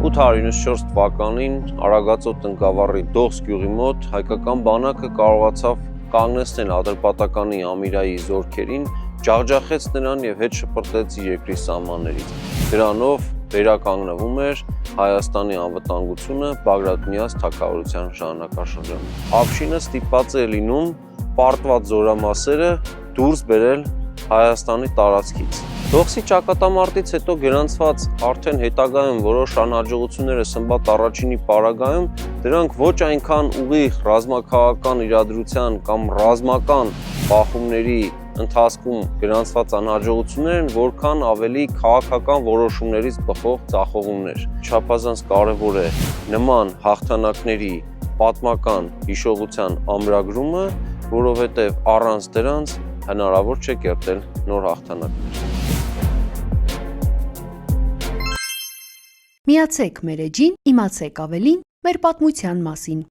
894 թվականին Արագածոտ տնկավառի Դողս գյուղի մոտ հայկական բանակը կարողացավ կանգնեցնել Ատրպատականի Ամիրայի զորքերին, ջախջախեց նրան եւ հետ շպրտեց իր երկրի սահմաններից։ Դրանով վերականգնվում էր Հայաստանի անվտանգությունը Բագրատ Միաց թագավորության ժամանակաշրջանում։ Ապշինը ստիպված է լինում պարտված զորամասերը դուրս բերել Հայաստանի տարածքից։ Դողսի ճակատամարտից հետո գրանցված արդեն հետագայում որոշ անհաջողություններ Սմբատ առաջինի պարագայում դրանք ոչ այնքան ուղիղ ռազմաքաղաքական իրադրության կամ ռազմական բախումների ընթացքում գրանցված անհաջողություններ են, որքան ավելի քաղաքական որոշումներից բխող ձախողումներ։ Չափազանց կարևոր է նման հաղթանակների պատմական հիշողության ամրագրումը, որովհետև առանց դրանց հնարավոր չէ կերտել նոր հաղթանակներ։ Միացեք մեր էջին, իմացեք ավելին մեր պատմության մասին։